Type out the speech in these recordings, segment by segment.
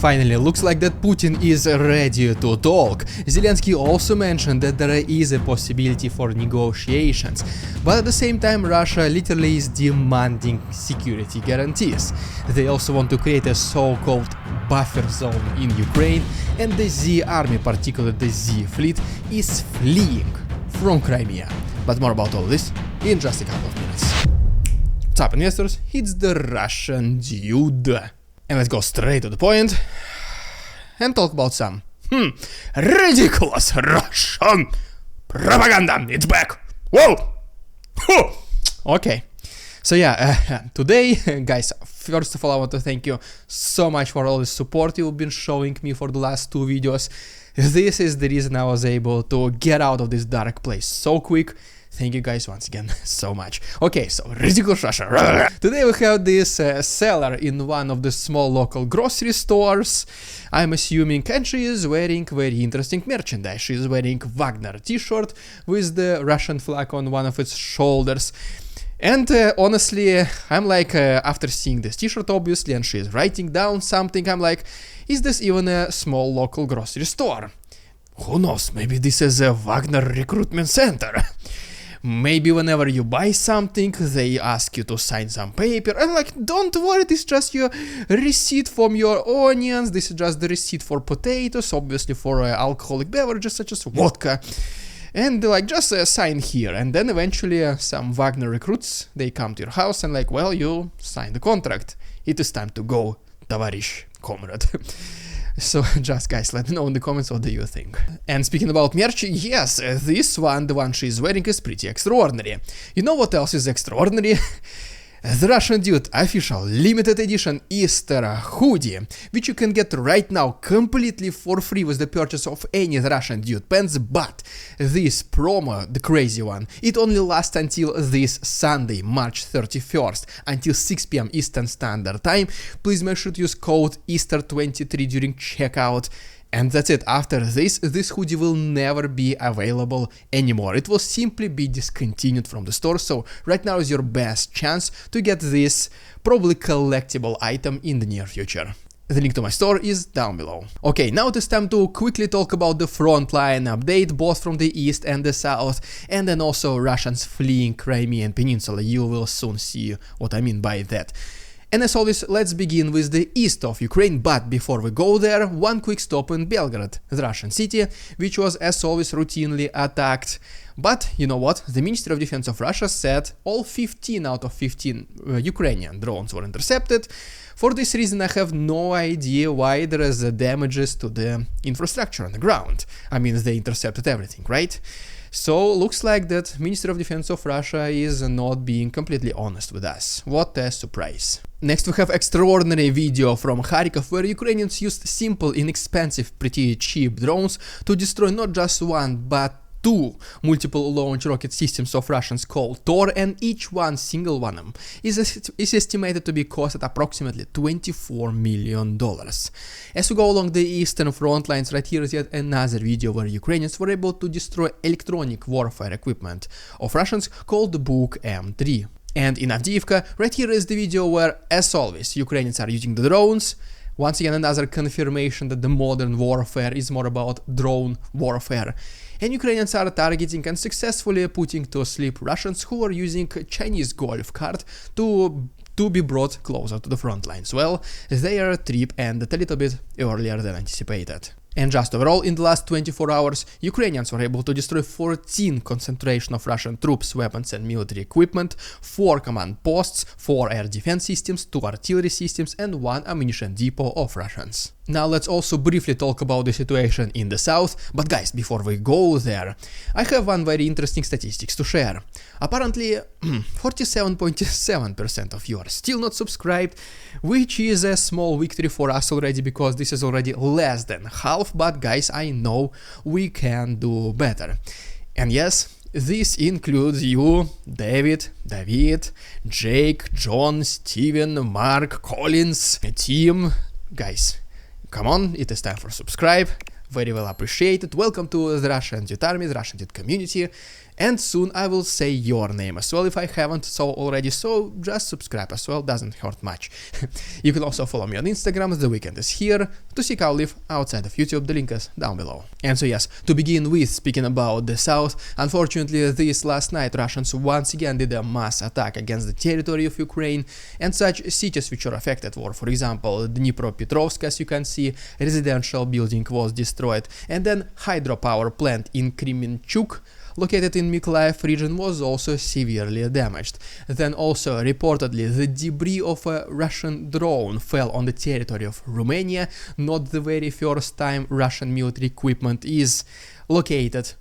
Finally, looks like that Putin is ready to talk. Zelensky also mentioned that there is a possibility for negotiations, but at the same time Russia literally is demanding security guarantees. They also want to create a so-called buffer zone in Ukraine, and the Z army, particularly the Z fleet, is fleeing from Crimea. But more about all this in just a couple of minutes. What's up, investors? It's the Russian dude. And let's go straight to the point and talk about some ridiculous Russian propaganda. It's back. Whoa! Okay. So yeah, today, guys, first of all, I want to thank you so much for all the support you've been showing me for the last 2 videos. This is the reason I was able to get out of this dark place so quick. Thank you guys once again so much. Okay, so ridiculous Russia. Today we have this seller in one of the small local grocery stores, I'm assuming, and she is wearing very interesting merchandise. She is wearing Wagner t-shirt with the Russian flag on one of its shoulders. And honestly, I'm like, after seeing this t-shirt obviously, and she is writing down something, I'm like, is this even a small local grocery store? Who knows, maybe this is a Wagner recruitment center. Maybe whenever you buy something, they ask you to sign some paper, and like, don't worry, this is just your receipt from your onions, this is just the receipt for potatoes, obviously for alcoholic beverages such as vodka. And like, just sign here, and then eventually some Wagner recruits, they come to your house and like, well, you signed the contract. It is time to go, товарищ, comrade. So just guys, let me know in the comments what do you think. And speaking about merch, yes, this one, the one she's wearing, is pretty extraordinary. You know what else is extraordinary? The Russian Dude official limited edition Easter hoodie, which you can get right now completely for free with the purchase of any Russian Dude pants, but this promo, the crazy one, it only lasts until this Sunday, March 31st, until 6 PM Eastern Standard Time. Please make sure to use code EASTER23 during checkout. And that's it. After this hoodie will never be available anymore. It will simply be discontinued from the store. So right now is your best chance to get this probably collectible item in the near future. The link to my store is down below. Okay, now it is time to quickly talk about the Frontline update, both from the east and the south, and then also Russians fleeing Crimean Peninsula. You will soon see what I mean by that. And as always, let's begin with the east of Ukraine, but before we go there, one quick stop in Belgorod, the Russian city, which was as always routinely attacked. But you know what, the Ministry of Defense of Russia said all 15 out of 15 Ukrainian drones were intercepted. For this reason, I have no idea why there is damages to the infrastructure on the ground. I mean, they intercepted everything, right? So looks like that Ministry of Defense of Russia is not being completely honest with us. What a surprise. Next we have extraordinary video from Kharkov where Ukrainians used simple, inexpensive, pretty cheap drones to destroy not just one but 2 multiple launch rocket systems of Russians called Tor, and each one, single one of them, is estimated to be cost at approximately $24 million. As we go along the eastern front lines, right here is yet another video where Ukrainians were able to destroy electronic warfare equipment of Russians called Buk M3. And in Avdiivka, right here is the video where, as always, Ukrainians are using the drones. Once again, another confirmation that the modern warfare is more about drone warfare. And Ukrainians are targeting and successfully putting to sleep Russians who are using Chinese golf cart to be brought closer to the front lines. Well, their trip ended a little bit earlier than anticipated. And just overall, in the last 24 hours, Ukrainians were able to destroy 14 concentration of Russian troops, weapons and military equipment, 4 command posts, 4 air defense systems, 2 artillery systems and 1 ammunition depot of Russians. Now let's also briefly talk about the situation in the south, but guys, before we go there, I have one very interesting statistics to share. Apparently, 47.7% of you are still not subscribed, which is a small victory for us already, because this is already less than half, but guys, I know we can do better. And yes, this includes you, David, Jake, John, Steven, Mark, Collins, Tim. Guys, come on, it is time for subscribe. Very well appreciated. Welcome to the Russian Dude Army, the Russian Dude community. And soon I will say your name as well if I haven't so already, so just subscribe as well, doesn't hurt much. You can also follow me on Instagram, the weekend is here, to see how I live outside of YouTube, the link is down below. And so yes, to begin with, speaking about the south, unfortunately this last night Russians once again did a mass attack against the territory of Ukraine, and such cities which are affected were, for example, Dnipropetrovsk, as you can see, residential building was destroyed, and then hydropower plant in Kremenchuk, located in Mykolaiv region, was also severely damaged. Then also, reportedly, the debris of a Russian drone fell on the territory of Romania, not the very first time Russian military equipment is located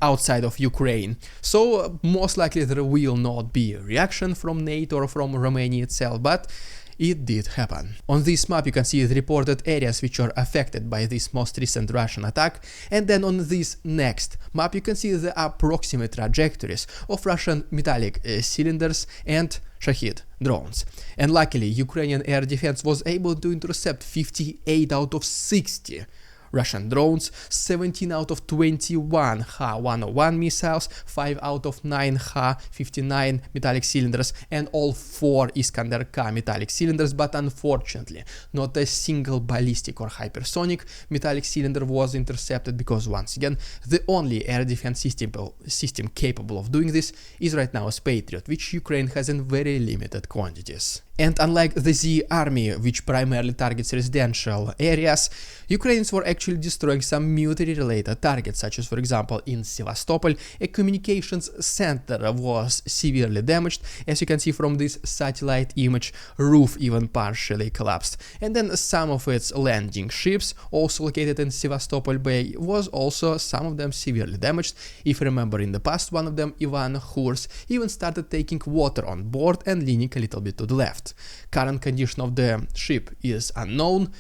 outside of Ukraine. So most likely there will not be a reaction from NATO or from Romania itself, but it did happen. On this map you can see the reported areas which are affected by this most recent Russian attack, and then on this next map you can see the approximate trajectories of Russian metallic cylinders and Shahid drones. And luckily Ukrainian air defense was able to intercept 58 out of 60 Russian drones, 17 out of 21 Ha-101 missiles, 5 out of 9 Ha-59 metallic cylinders, and all 4 Iskander-K metallic cylinders, but unfortunately not a single ballistic or hypersonic metallic cylinder was intercepted, because once again the only air defense system capable of doing this is right now a Patriot, which Ukraine has in very limited quantities. And unlike the Z army, which primarily targets residential areas, Ukrainians were actually destroying some military-related targets, such as, for example, in Sevastopol, a communications center was severely damaged. As you can see from this satellite image, roof even partially collapsed. And then some of its landing ships, also located in Sevastopol Bay, was also some of them severely damaged. If you remember in the past, one of them, Ivan Hurs, even started taking water on board and leaning a little bit to the left. Current condition of the ship is unknown.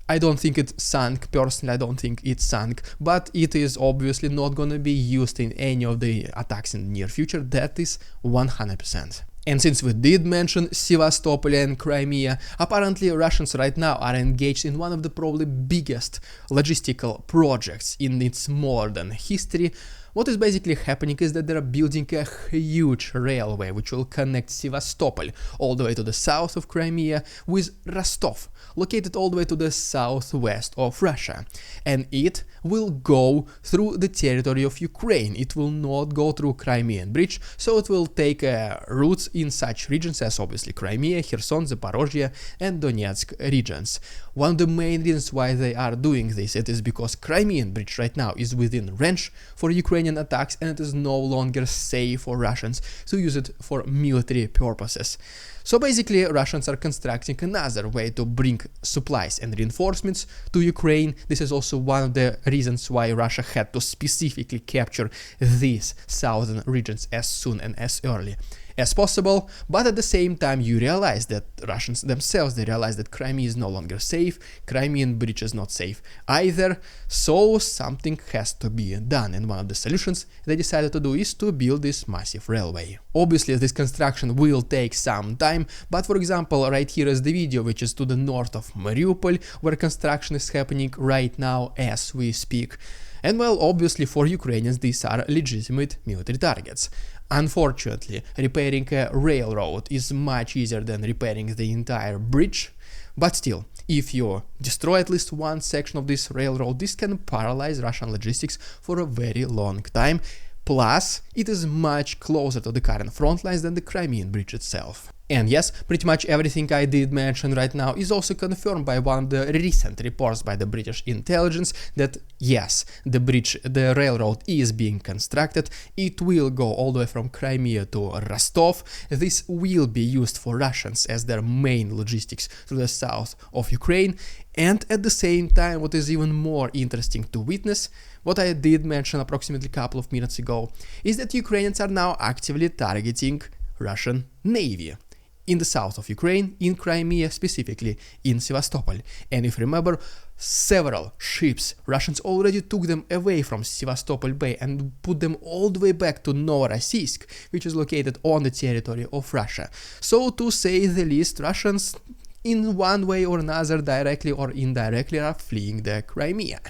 I don't think it sank, personally I don't think it sank, but it is obviously not gonna be used in any of the attacks in the near future, that is 100%. And since we did mention Sevastopol and Crimea, apparently Russians right now are engaged in one of the probably biggest logistical projects in its modern history. What is basically happening is that they are building a huge railway which will connect Sevastopol all the way to the south of Crimea with Rostov, located all the way to the southwest of Russia. And it will go through the territory of Ukraine. It will not go through Crimean Bridge, so it will take routes in such regions as obviously Crimea, Kherson, Zaporozhye and Donetsk regions. One of the main reasons why they are doing this, it is because Crimean Bridge right now is within range for Ukrainian attacks, and it is no longer safe for Russians to use it for military purposes. So basically Russians are constructing another way to bring supplies and reinforcements to Ukraine. This is also one of the reasons why Russia had to specifically capture these southern regions as soon and as early as possible, but at the same time you realize that Russians themselves, they realize that Crimea is no longer safe, Crimean Bridge is not safe either, so something has to be done, and one of the solutions they decided to do is to build this massive railway. Obviously this construction will take some time, but for example right here is the video which is to the north of Mariupol, where construction is happening right now as we speak. And well, obviously for Ukrainians these are legitimate military targets. Unfortunately, repairing a railroad is much easier than repairing the entire bridge, but still, if you destroy at least one section of this railroad, this can paralyze Russian logistics for a very long time. Plus, it is much closer to the current front lines than the Crimean Bridge itself. And yes, pretty much everything I did mention right now is also confirmed by one of the recent reports by the British intelligence that yes, the railroad is being constructed, it will go all the way from Crimea to Rostov, this will be used for Russians as their main logistics through the south of Ukraine, and at the same time what is even more interesting to witness, what I did mention approximately a couple of minutes ago, is that Ukrainians are now actively targeting Russian Navy in the south of Ukraine, in Crimea, specifically in Sevastopol. And if you remember, several ships, Russians already took them away from Sevastopol Bay and put them all the way back to Novorossiysk, which is located on the territory of Russia. So to say the least, Russians in one way or another, directly or indirectly, are fleeing the Crimea,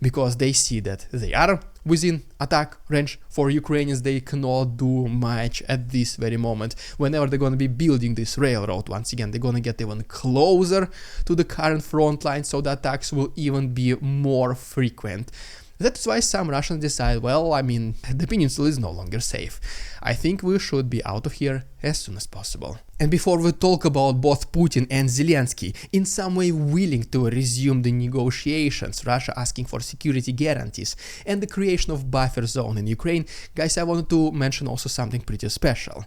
because they see that they are within attack range for Ukrainians. They cannot do much at this very moment. Whenever they're going to be building this railroad, once again, they're going to get even closer to the current front line, so the attacks will even be more frequent. That's why some Russians decide, well, I mean, the peninsula is no longer safe. I think we should be out of here as soon as possible. And before we talk about both Putin and Zelensky in some way willing to resume the negotiations, Russia asking for security guarantees, and the creation of buffer zone in Ukraine, guys, I wanted to mention also something pretty special.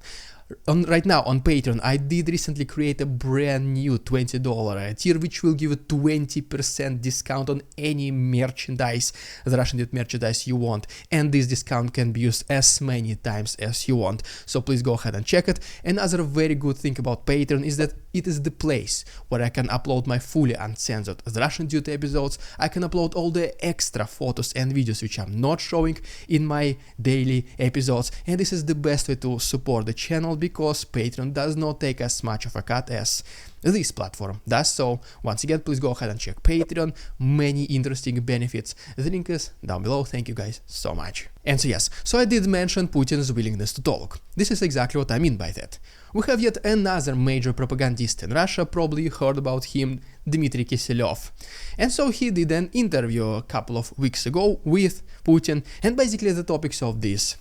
Right now on Patreon, I did recently create a brand new $20 tier, which will give a 20% discount on any merchandise, the Russian merchandise you want, and this discount can be used as many times as you want, so please go ahead and check it. Another very good thing about Patreon is that it is the place where I can upload my fully uncensored Russian duty episodes. I can upload all the extra photos and videos which I'm not showing in my daily episodes, and this is the best way to support the channel, because Patreon does not take as much of a cut as this platform does. So once again, please go ahead and check Patreon, many interesting benefits. The link is down below. Thank you guys so much. And so yes, so I did mention Putin's willingness to talk. This is exactly what I mean by that. We have yet another major propagandist in Russia, probably you heard about him, Dmitry Kiselyov. And so he did an interview a couple of weeks ago with Putin, and basically the topics of this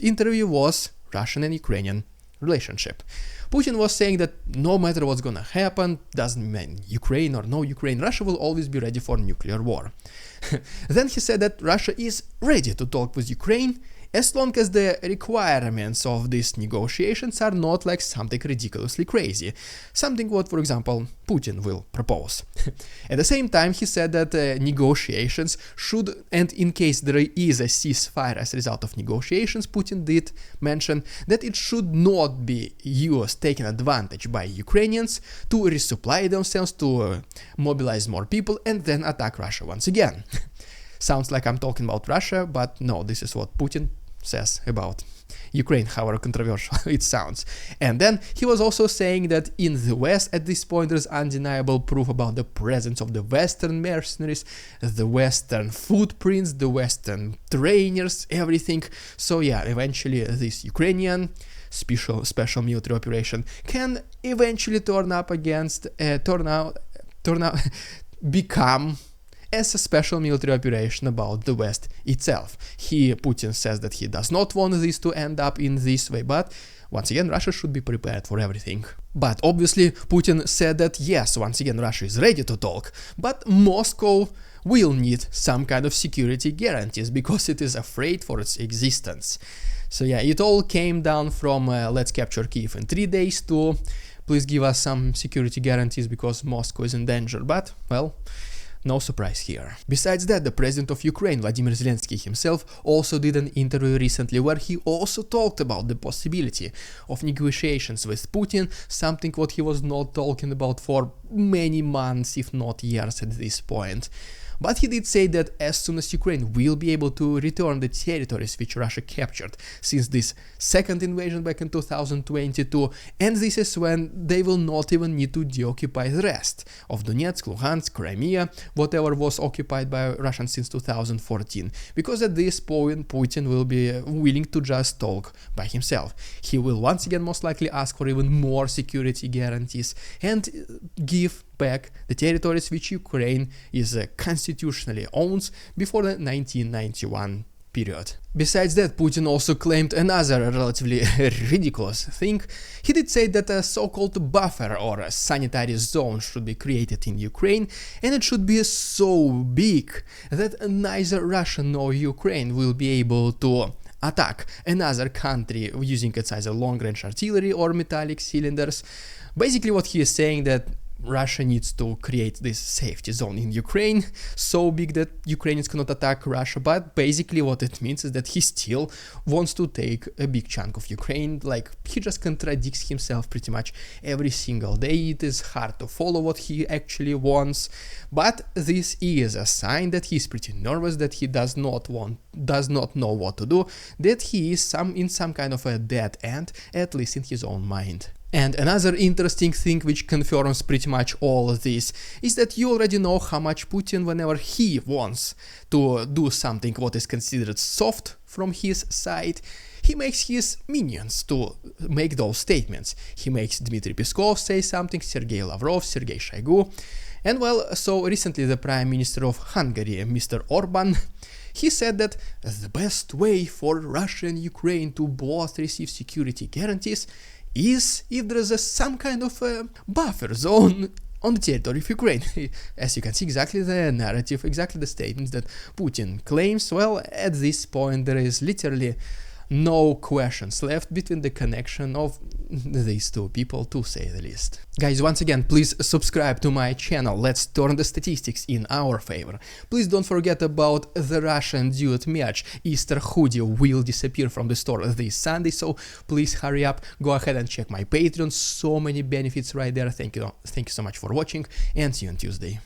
interview was Russian and Ukrainian relationship. Putin was saying that no matter what's gonna happen, doesn't mean Ukraine or no Ukraine, Russia will always be ready for nuclear war. Then he said that Russia is ready to talk with Ukraine as long as the requirements of these negotiations are not like something ridiculously crazy, something what, for example, Putin will propose. At the same time, he said that negotiations should, and in case there is a ceasefire as a result of negotiations, Putin did mention that it should not be used, taken advantage by Ukrainians to resupply themselves, to mobilize more people and then attack Russia once again. Sounds like I'm talking about Russia, but no, this is what Putin says about Ukraine, however controversial it sounds. And then he was also saying that in the West at this point there's undeniable proof about the presence of the Western mercenaries, the Western footprints, the Western trainers, everything. So yeah, eventually this Ukrainian special military operation can eventually become as a special military operation about the West itself. Putin says that he does not want this to end up in this way, but once again, Russia should be prepared for everything. But obviously, Putin said that yes, once again, Russia is ready to talk, but Moscow will need some kind of security guarantees because it is afraid for its existence. So yeah, it all came down from let's capture Kyiv in 3 days to please give us some security guarantees because Moscow is in danger, but well, no surprise here. Besides that, the president of Ukraine, Vladimir Zelensky himself, also did an interview recently where he also talked about the possibility of negotiations with Putin, something what he was not talking about for many months, if not years at this point. But he did say that as soon as Ukraine will be able to return the territories which Russia captured since this second invasion back in 2022, and this is when they will not even need to deoccupy the rest of Donetsk, Luhansk, Crimea, whatever was occupied by Russians since 2014, because at this point Putin will be willing to just talk by himself. He will once again most likely ask for even more security guarantees and give back the territories which Ukraine is constitutionally owns before the 1991 period. Besides that, Putin also claimed another relatively ridiculous thing. He did say that a so-called buffer or a sanitary zone should be created in Ukraine, and it should be so big that neither Russia nor Ukraine will be able to attack another country using its either long-range artillery or metallic cylinders. Basically what he is saying that Russia needs to create this safety zone in Ukraine, so big that Ukrainians cannot attack Russia, but basically what it means is that he still wants to take a big chunk of Ukraine. Like, he just contradicts himself pretty much every single day. It is hard to follow what he actually wants, but this is a sign that he's pretty nervous, that he does not know what to do, that he is in some kind of a dead end, at least in his own mind. And another interesting thing which confirms pretty much all of this is that you already know how much Putin, whenever he wants to do something what is considered soft from his side, he makes his minions to make those statements. He makes Dmitry Peskov say something, Sergei Lavrov, Sergei Shoigu. And well, so recently the Prime Minister of Hungary, Mr. Orban, he said that the best way for Russia and Ukraine to both receive security guarantees is if there is some kind of a buffer zone on the territory of Ukraine. As you can see, exactly the narrative, exactly the statements that Putin claims. Well, at this point there is literally no questions left between the connection of these two people, to say the least. Guys, once again, please subscribe to my channel. Let's turn the statistics in our favor. Please don't forget about the Russian dude merch. Easter hoodie will disappear from the store this Sunday, so please hurry up, go ahead and check my Patreon. So many benefits right there. Thank you so much for watching, and see you on Tuesday.